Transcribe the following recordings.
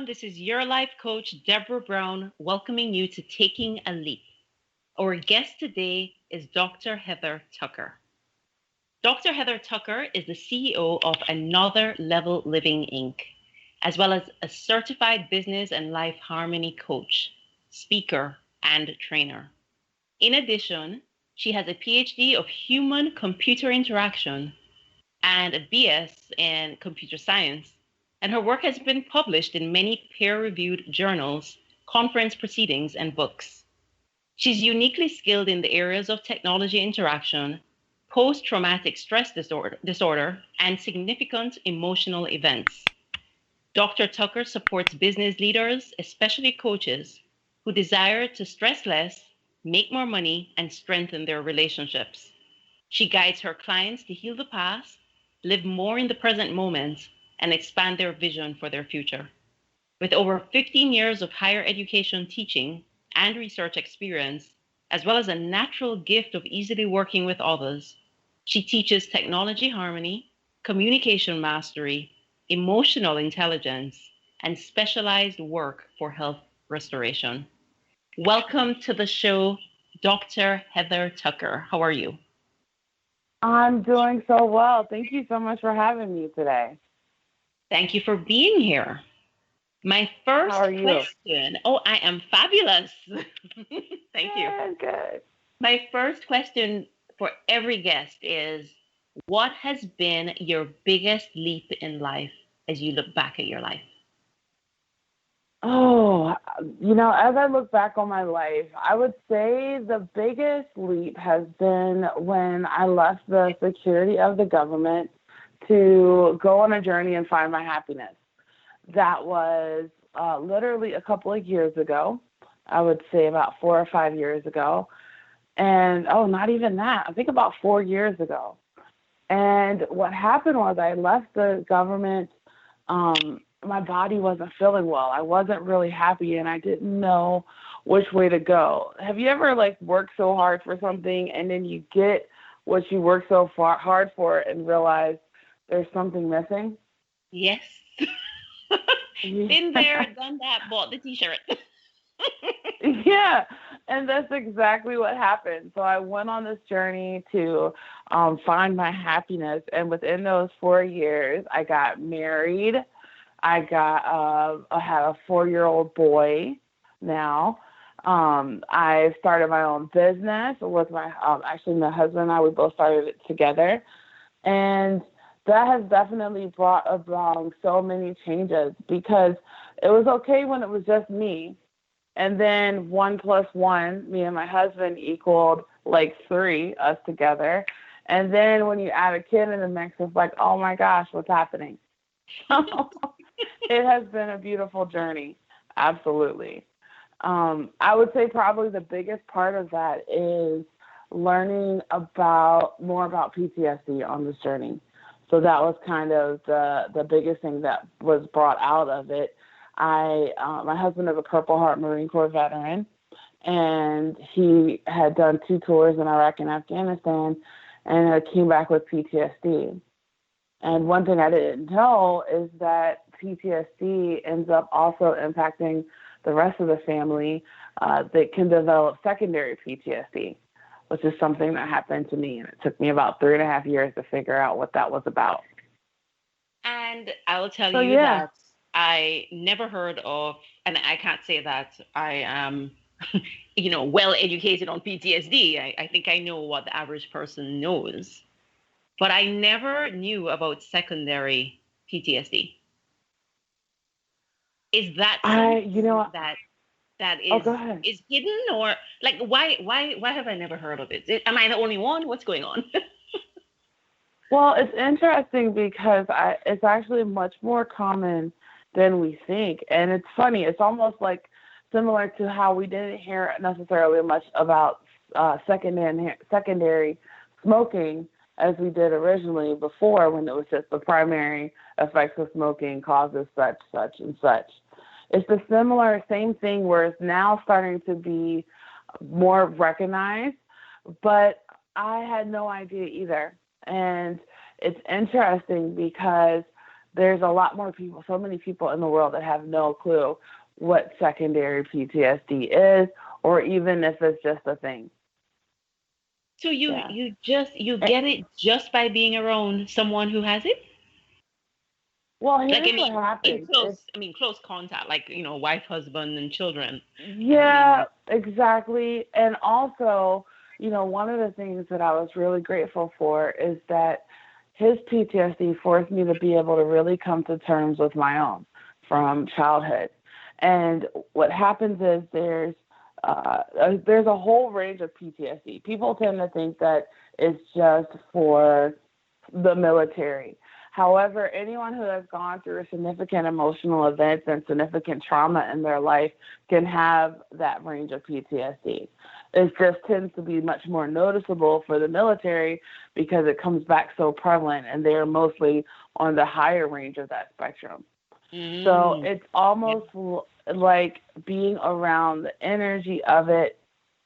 everyone. This is your life coach, Deborah Brown, welcoming you to Taking a Leap. Our guest today is Dr. Heather Tucker. Dr. Heather Tucker is the CEO of Another Level Living Inc., as well as a certified business and life harmony coach, speaker, and trainer. In addition, she has a PhD of human computer interaction and a BS in computer science, and her work has been published in many peer-reviewed journals, conference proceedings, and books. She's uniquely skilled in the areas of technology interaction, post-traumatic stress disorder, and significant emotional events. Dr. Tucker supports business leaders, especially coaches, who desire to stress less, make more money, and strengthen their relationships. She guides her clients to heal the past, live more in the present moment, and expand their vision for their future. With over 15 years of higher education teaching and research experience, as well as a natural gift of easily working with others, she teaches technology harmony, communication mastery, emotional intelligence, and specialized work for health restoration. Welcome to the show, Dr. Heather Tucker. How are you? I'm doing so well. Thank you so much for having me today. Thank you for being here. My first How are you? question. Oh, I am fabulous. Thank you. Good. My first question for every guest is, what has been your biggest leap in life as you look back at your life? Oh, as I look back on my life, I would say the biggest leap has been when I left the security of the government to go on a journey and find my happiness. That was literally a couple of years ago. I would say about 4 or 5 years ago. And, not even that. I think about 4 years ago. And what happened was I left the government. My body wasn't feeling well. I wasn't really happy, and I didn't know which way to go. Have you ever worked so hard for something and then you get what you worked so hard for and realize there's something missing? Yes. Been there, done that, bought the t-shirt. Yeah, and that's exactly what happened. So I went on this journey to find my happiness, and within those 4 years, I got married. I had a 4-year-old boy now. I started my own business with my husband and I. We both started it together, and that has definitely brought about so many changes, because it was okay when it was just me. And then 1 plus 1, me and my husband, equaled 3, us together. And then when you add a kid in the mix, it's like, oh my gosh, what's happening? So it has been a beautiful journey. Absolutely. I would say probably the biggest part of that is learning more about PTSD on this journey. So that was kind of the biggest thing that was brought out of it. My husband is a Purple Heart Marine Corps veteran, and he had done 2 tours in Iraq and Afghanistan, and came back with PTSD. And one thing I didn't know is that PTSD ends up also impacting the rest of the family. That can develop secondary PTSD, which is something that happened to me. And it took me about 3.5 years to figure out what that was about. And I will tell you that I never heard of, and I can't say that I am, well educated on PTSD. I think I know what the average person knows, but I never knew about secondary PTSD. Is that that is hidden, or why have I never heard of it? Am I the only one? What's going on? Well, it's interesting because it's actually much more common than we think. And it's funny. It's almost similar to how we didn't hear necessarily much about secondary smoking as we did originally before, when it was just the primary effects of smoking causes such, and such. It's the same thing where it's now starting to be more recognized, but I had no idea either. And it's interesting because there's a lot more people, so many people in the world that have no clue what secondary PTSD is, or even if it's just a thing. So Yeah. you get it just by being around someone who has it? Well, Like, here's what happens. close contact, like, wife, husband, and children. I don't Yeah, mean. exactly. And also, one of the things that I was really grateful for is that his PTSD forced me to be able to really come to terms with my own from childhood. And what happens is there's a whole range of PTSD. People tend to think that it's just for the military. However, anyone who has gone through significant emotional events and significant trauma in their life can have that range of PTSD. It just tends to be much more noticeable for the military because it comes back so prevalent, and they're mostly on the higher range of that spectrum. So it's almost like being around the energy of it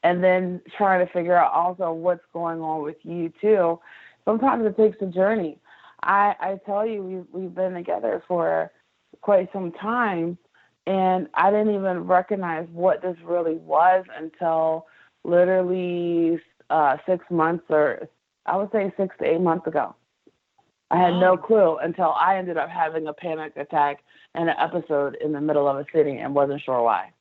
and then trying to figure out also what's going on with you too. Sometimes it takes a journey. I tell you, we've been together for quite some time, and I didn't even recognize what this really was until literally 6 months, or I would say 6 to 8 months ago. I had no clue until I ended up having a panic attack and an episode in the middle of a city and wasn't sure why.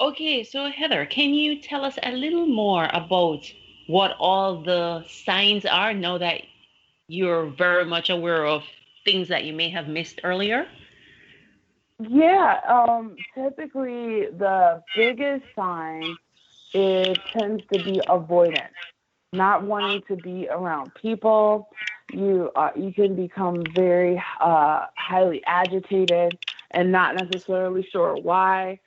Okay, so Heather, can you tell us a little more about what all the signs are now that you're very much aware of things that you may have missed earlier? Yeah, typically the biggest sign tends to be avoidance, not wanting to be around people. You can become very highly agitated and not necessarily sure why.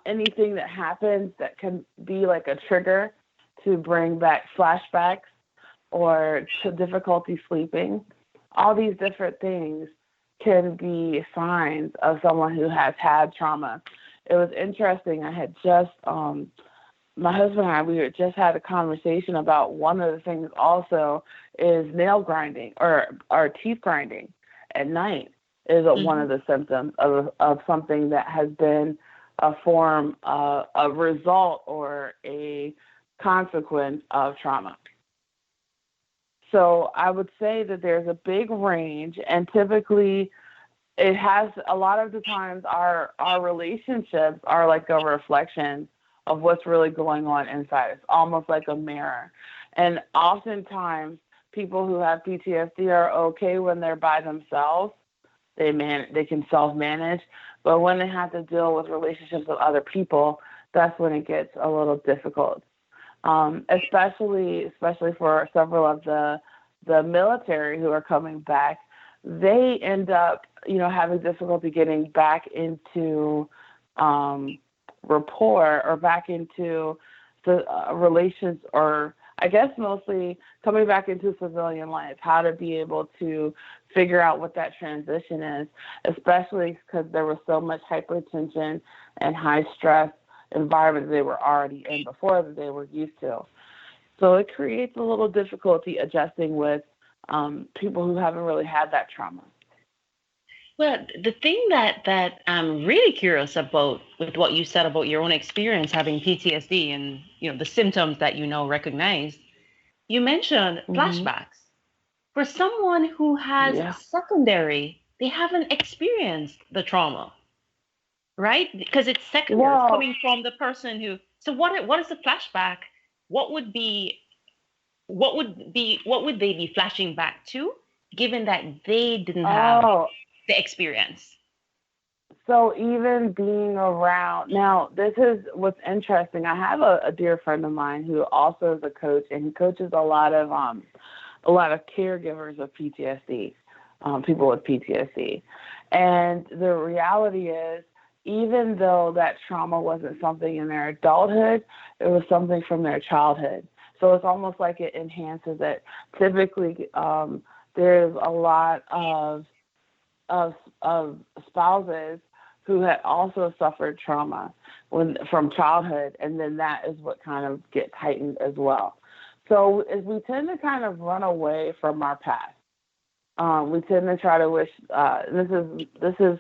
Anything that happens that can be like a trigger to bring back flashbacks or to difficulty sleeping. All these different things can be signs of someone who has had trauma. It was interesting. I had just my husband and I, we had just had a conversation about one of the things also is nail grinding or teeth grinding at night is one of the symptoms of something that has been a form, a result or a consequence of trauma. So I would say that there's a big range, and typically it has a lot of the times our relationships are like a reflection of what's really going on inside. It's almost like a mirror. And oftentimes people who have PTSD are okay when they're by themselves. They can self-manage, but when they have to deal with relationships with other people, that's when it gets a little difficult. Especially for several of the military who are coming back, they end up, having difficulty getting back into rapport or back into the relations, or I guess mostly coming back into civilian life, how to be able to figure out what that transition is, especially because there was so much hypertension and high stress environment they were already in before that they were used to. So it creates a little difficulty adjusting with people who haven't really had that trauma. Well, the thing that I'm really curious about with what you said about your own experience having PTSD and the symptoms that you now recognize, you mentioned flashbacks. For someone who has Yeah. secondary, they haven't experienced the trauma, right? Because it's secondary, it's Well, coming from the person who. So what is the flashback? What would they be flashing back to, given that they didn't have oh, the experience? so even being around now, this is what's interesting. I have a dear friend of mine who also is a coach, and he coaches a lot of caregivers of PTSD, people with PTSD. And the reality is, even though that trauma wasn't something in their adulthood, it was something from their childhood. So it's almost like it enhances it. Typically, there's a lot of spouses who had also suffered trauma from childhood, and then that is what kind of gets heightened as well. So we tend to kind of run away from our past. We tend to try to wish. This is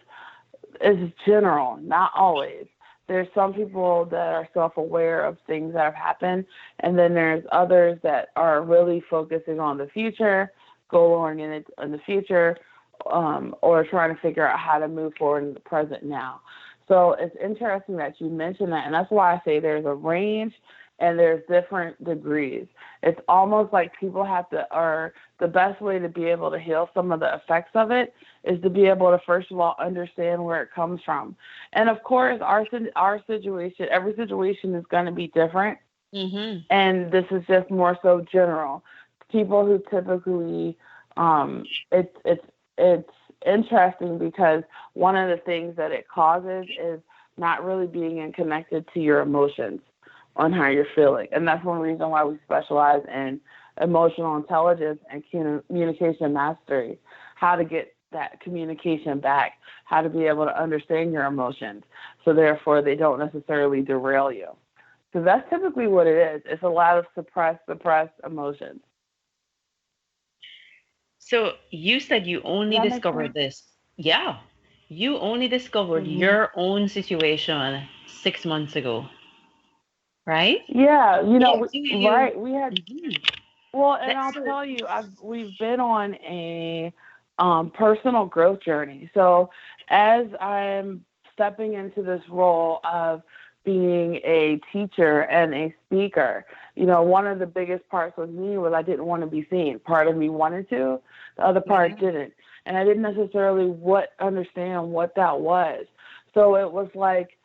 it's general, not always. There's some people that are self-aware of things that have happened, and then there's others that are really focusing on the future, goal oriented in the future, or trying to figure out how to move forward in the present now. So it's interesting that you mentioned that, and that's why I say there's a range and there's different degrees. It's almost like people have to, or the best way to be able to heal some of the effects of it is to be able to, first of all, understand where it comes from. And of course, our situation, every situation is going to be different. Mm-hmm. And this is just more so general. People who typically, it's interesting because one of the things that it causes is not really being connected to your emotions on how you're feeling. And that's one reason why we specialize in emotional intelligence and communication mastery, how to get that communication back, how to be able to understand your emotions, so therefore they don't necessarily derail you. So that's typically what it is. It's a lot of suppressed emotions. So you said you Does only that make discovered sense? this. Yeah. You only discovered Hmm. your own situation 6 months ago, right? Yeah, Yeah. You. right. We had, Mhm. well, and That's I'll so. tell you, we've been on a personal growth journey. So as I'm stepping into this role of being a teacher and a speaker, one of the biggest parts with me was I didn't want to be seen. Part of me wanted to, the other part Yeah. didn't. And I didn't necessarily understand what that was. So it was like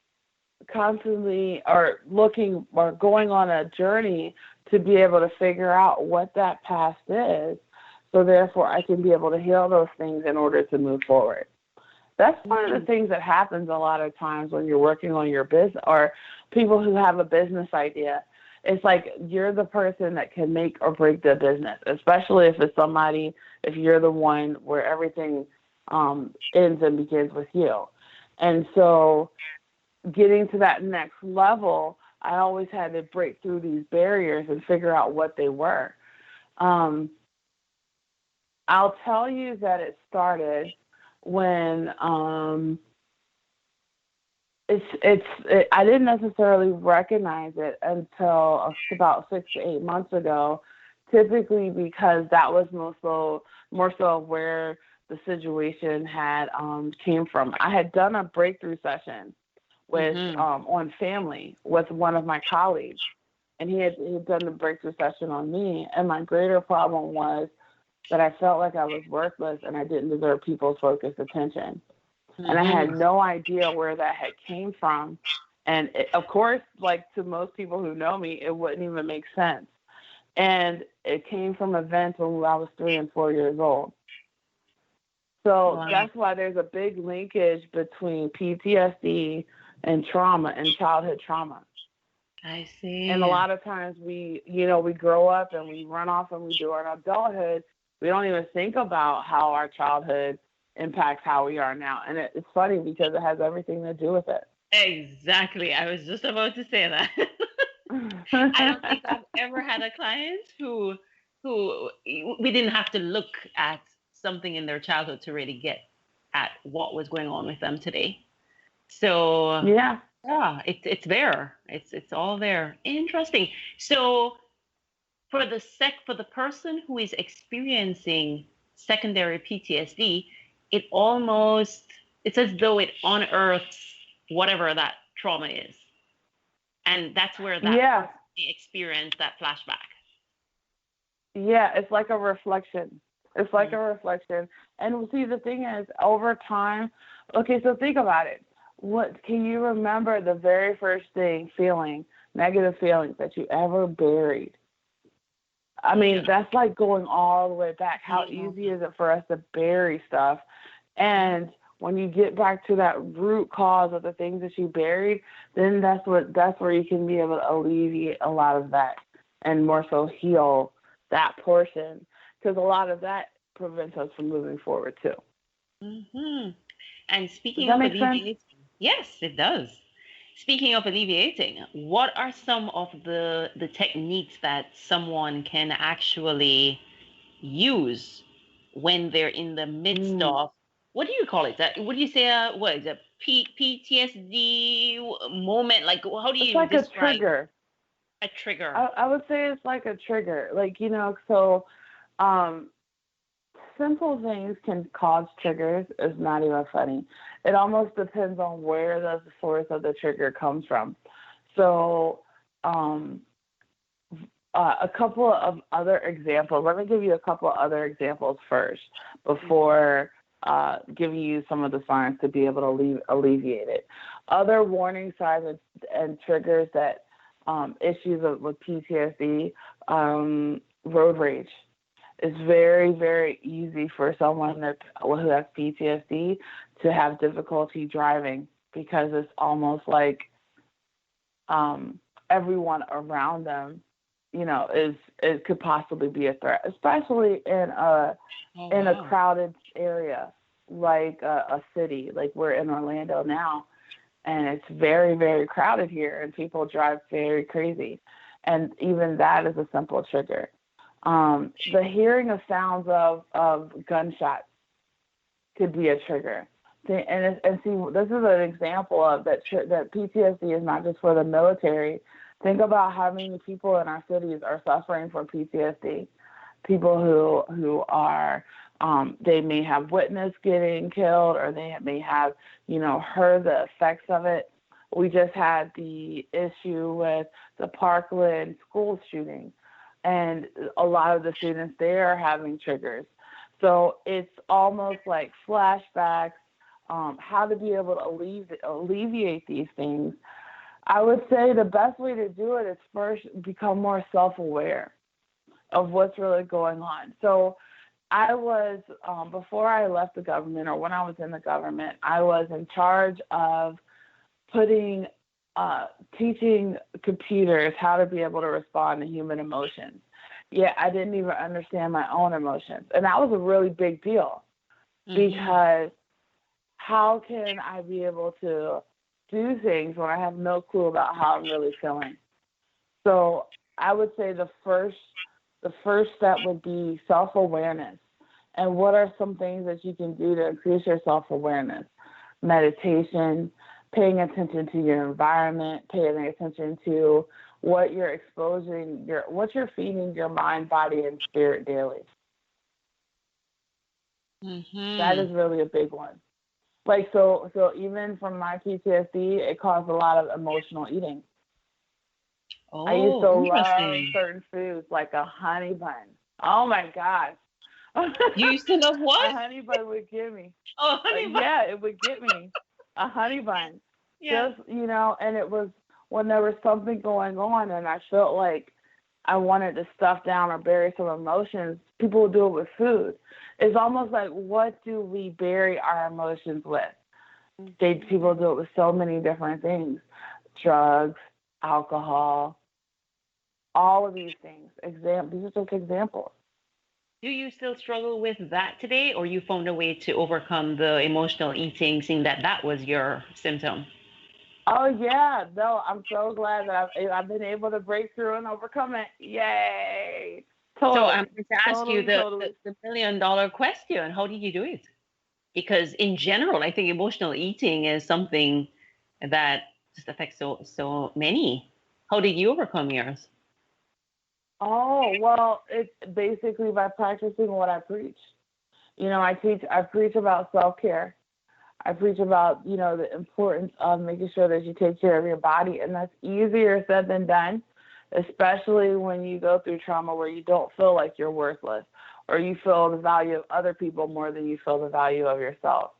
constantly or looking or going on a journey to be able to figure out what that past is, so therefore I can be able to heal those things in order to move forward. That's one of the Mhm. things that happens a lot of times when you're working on your business, or people who have a business idea. It's like you're the person that can make or break the business, especially if it's somebody, if you're the one where everything ends and begins with you. And so getting to that next level, I always had to break through these barriers and figure out what they were. Um, I'll tell you that it started when I didn't necessarily recognize it until about 6 to 8 months ago. Typically, because that was more so where the situation had came from. I had done a breakthrough session with Mhm. on family with one of my colleagues, and he had done the breakthrough session on me. And my greater problem was that I felt like I was worthless and I didn't deserve people's focused attention, and I had Mhm. no idea where that had came from. And of course, like to most people who know me, it wouldn't even make sense. And it came from events when I was 3 and 4 years old. So Wow. that's why there's a big linkage between PTSD and trauma and childhood trauma. I And a see. lot of times we grow up and we run off and we do our adulthood. We don't even think about how our childhood impacts how we are now. And it's funny because it has everything to do with it. Exactly. I was just about to say that. I don't think I've ever had a client who we didn't have to look at something in their childhood to really get at what was going on with them today. So Yeah. yeah, it's there. It's all there. Interesting. So for the person who is experiencing secondary PTSD, it's as though it unearths whatever that trauma is. And that's where that Yeah. person may experience that flashback. Yeah. It's like a reflection. It's like Mm. a reflection. And see, the thing is, over time, okay, so think about it. What can you remember the very first negative feelings that you ever buried? I Yeah. mean, that's like going all the way back. How Yeah. easy is it for us to bury stuff? And when you get back to that root cause of the things that you buried, then that's where you can be able to alleviate a lot of that and more so heal that portion, because a lot of that prevents us from moving forward too. Hmm. And Does speaking that of make sense? alleviating, yes, it does. Speaking of alleviating, what are some of the techniques that someone can actually use when they're in the midst Mm. of, what do you call it? What do you say? What is it? PTSD moment? Like, how do It's you like a describe trigger. a trigger? I would say it's like a trigger. Like, so um, simple things can cause triggers. It's not even funny. It almost depends on where the source of the trigger comes from. So, um, a couple of other examples. Let me give you a couple of other examples first before giving you some of the signs to be able to alleviate it. Other warning signs and triggers that issues with PTSD, road rage. It's very, very easy for someone who has PTSD to have difficulty driving because it's almost like everyone around them, it could possibly be a threat, especially in a Wow. crowded area like a city. Like we're in Orlando now, and it's very, very crowded here, and people drive very crazy, and even that is a simple trigger. The hearing of sounds of gunshots could be a trigger. And see, this is an example of that PTSD is not just for the military. Think about how many people in our cities are suffering from PTSD. People who are they may have witnessed getting killed, or they may have heard the effects of it. We just had the issue with the Parkland school shooting, and a lot of the students there are having triggers. So it's almost like flashbacks, how to be able to alleviate these things. I would say the best way to do it is first become more self-aware of what's really going on. So I was, before I left the government, or when I was in the government, I was in charge of teaching computers how to be able to respond to human emotions. Yeah, I didn't even understand my own emotions. And that was a really big deal because how can I be able to do things when I have no clue about how I'm really feeling? So I would say the first step would be self-awareness. And what are some things that you can do to increase your self-awareness? Meditation, paying attention to your environment, paying attention to what you're exposing, what you're feeding your mind, body, and spirit daily. That is really a big one. Like, so even from my PTSD, it caused a lot of emotional eating. I used to Oh, love interesting. certain foods like a honey bun. Oh my gosh. You used to love A what? honey bun would get me. Oh, honey bun. Yeah, it would get me. A honey bun. Yeah. Just, and it was when there was something going on and I felt like I wanted to stuff down or bury some emotions, people would do it with food. It's almost like, what do we bury our emotions with? People do it with so many different things. Drugs, alcohol, all of these things. These are just examples. Do you still struggle with that today, or you found a way to overcome the emotional eating, seeing that that was your symptom? Oh yeah, no, I'm so glad that I've been able to break through and overcome it. Yay! So I'm Totally, going to ask you totally, totally. the $1 million question. How did you do it? Because in general, I think emotional eating is something that just affects so many. How did you overcome yours? Oh well, it's basically by practicing what I preach. I preach about self-care. I preach about, the importance of making sure that you take care of your body. And that's easier said than done, especially when you go through trauma where you don't feel like you're worthless or you feel the value of other people more than you feel the value of yourself.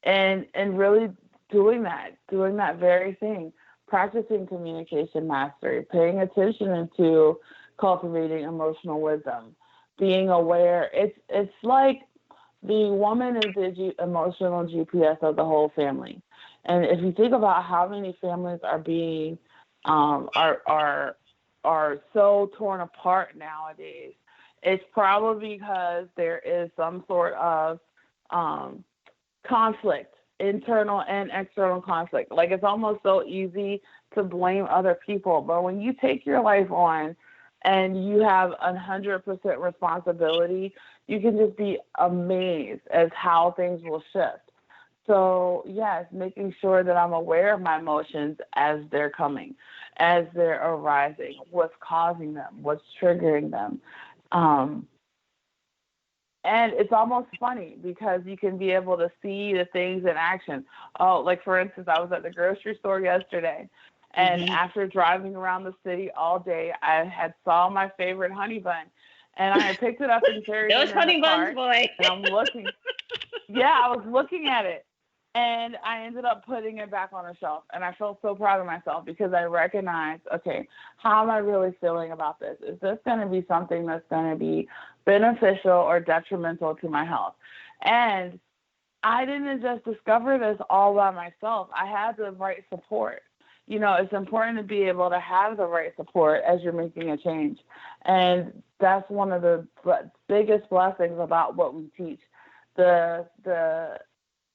And really doing that very thing, practicing communication mastery, paying attention to cultivating emotional wisdom, being aware. It's like the woman is the emotional GPS of the whole family. And if you think about how many families are being are so torn apart nowadays, it's probably because there is some sort of conflict, internal and external conflict. Like, it's almost so easy to blame other people, but when you take your life on and you have 100% responsibility, you can just be amazed as how things will shift. So, yes, making sure that I'm aware of my emotions as they're coming, as they're arising, what's causing them, what's triggering them. Um, and it's almost funny because you can be able to see the things in action. Oh, like for instance, I was at the grocery store yesterday, and Mm-hmm. after driving around the city all day, I had saw my favorite honey bun, and I had picked it up and carried Those it in the honey buns, cart, boy. and I'm looking. Yeah, I was looking at it, and I ended up putting it back on the shelf, and I felt so proud of myself because I recognized, okay, how am I really feeling about this? Is this going to be something that's going to be beneficial or detrimental to my health? And I didn't just discover this all by myself. I had the right support. You know, it's important to be able to have the right support as you're making a change. And that's one of the biggest blessings about what we teach. The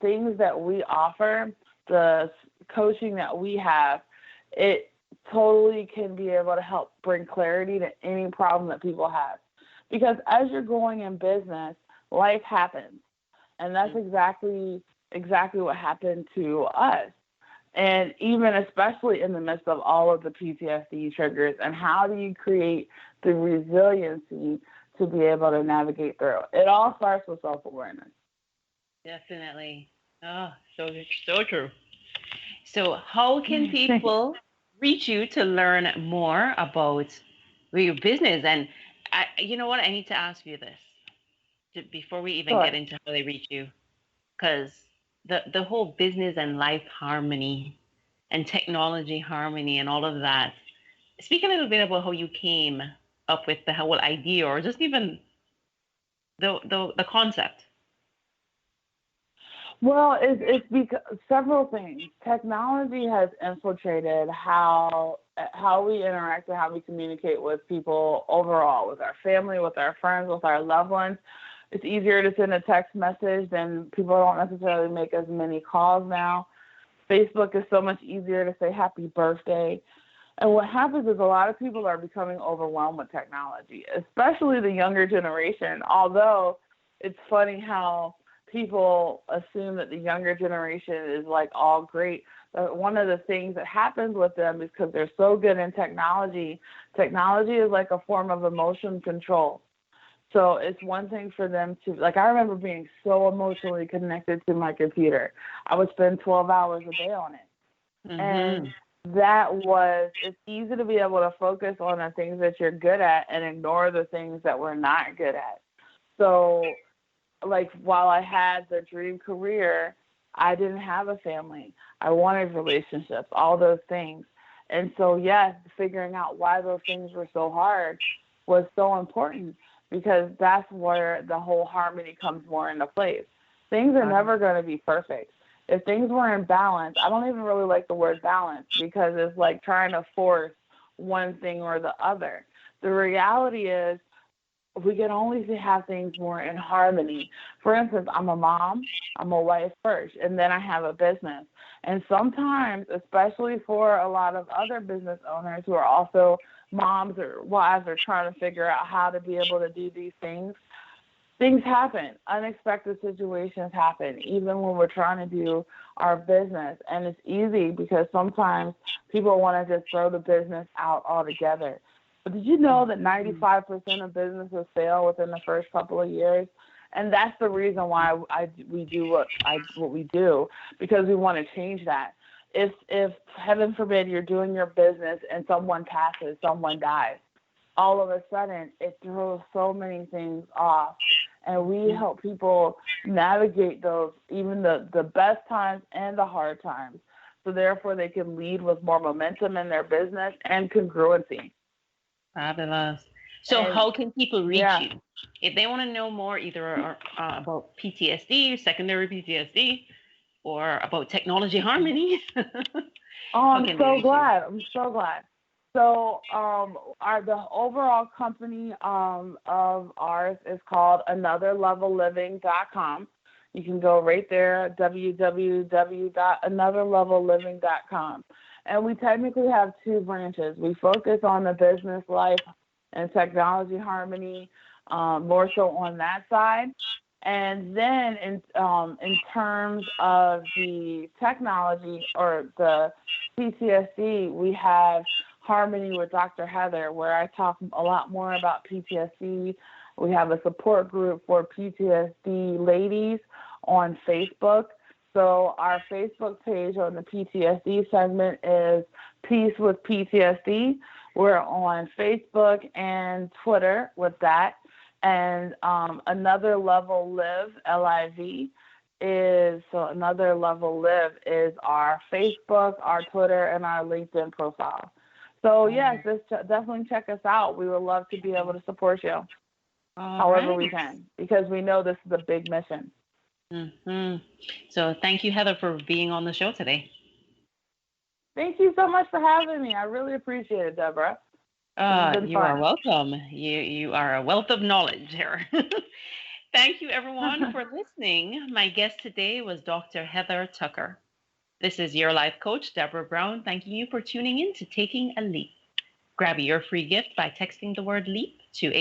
things that we offer, the coaching that we have, it totally can be able to help bring clarity to any problem that people have. Because as you're going in business, life happens. And that's exactly what happened to us. And even especially in the midst of all of the PTSD triggers, and how do you create the resiliency to be able to navigate through? It all starts with self-awareness. Definitely. Oh, so true. So, how can people reach you to learn more about your business? And you know what? I need to ask you this before we even get Sure. into how they reach you, because the whole business and life harmony and technology harmony and all of that. Speak a little bit about how you came up with the whole idea, or just even the concept. Well, it's because several things. Technology has infiltrated how we interact and how we communicate with people overall, with our family, with our friends, with our loved ones. It's easier to send a text message than people don't necessarily make as many calls now. Facebook is so much easier to say happy birthday. And what happens is a lot of people are becoming overwhelmed with technology, especially the younger generation. Although it's funny how people assume that the younger generation is like all great. But one of the things that happens with them is because they're so good in technology, technology is like a form of emotion control. So it's one thing for them to, like, I remember being so emotionally connected to my computer. I would spend 12 hours a day on it. And Mm-hmm. it's easy to be able to focus on the things that you're good at and ignore the things that we're not good at. So, like, while I had the dream career, I didn't have a family. I wanted relationships, all those things. And so, yes, figuring out why those things were so hard was so important because that's where the whole harmony comes more into place. Things are never going to be perfect. If things were in balance, I don't even really like the word balance because it's like trying to force one thing or the other. The reality is we can only have things more in harmony. For instance, I'm a mom, I'm a wife first, and then I have a business. And sometimes, especially for a lot of other business owners who are also moms or wives are trying to figure out how to be able to do these things happen. Unexpected situations happen, even when we're trying to do our business. And it's easy because sometimes people want to just throw the business out altogether. But did you know that 95% of businesses fail within the first couple of years? And that's the reason why we do what we do, because we want to change that. If heaven forbid you're doing your business and someone passes, someone dies, all of a sudden it throws so many things off. And we help people navigate those, even the best times and the hard times. So therefore they can lead with more momentum in their business and congruency. Fabulous. So, And how can people reach yeah. you if they want to know more, either about PTSD, secondary PTSD, or about technology harmony? Oh, How I'm can they so reach you? glad. I'm so glad. So, the overall company of ours is called anotherlevelliving.com. You can go right there, www.anotherlevelliving.com. And we technically have two branches. We focus on the business life and technology harmony more so on that side. And then in terms of the technology or the PTSD, we have Harmony with Dr. Heather, where I talk a lot more about PTSD. We have a support group for PTSD ladies on Facebook. So our Facebook page on the PTSD segment is Peace with PTSD. We're on Facebook and Twitter with that. And Another Level Live, Liv, Another Level Live is our Facebook, our Twitter, and our LinkedIn profile. So yes, definitely check us out. We would love to be able to support you however we can, because we know this is a big mission. Mm-hmm. So thank you, Heather, for being on the show today. Thank you so much for having me. I really appreciate it, Deborah. You are welcome. You are a wealth of knowledge here. Thank you, everyone, for listening. My guest today was Dr. Heather Tucker. This is your life coach, Deborah Brown, thanking you for tuning in to Taking a Leap. Grab your free gift by texting the word LEAP to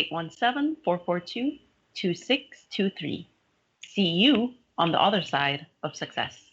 817-442-2623. See you on the other side of success.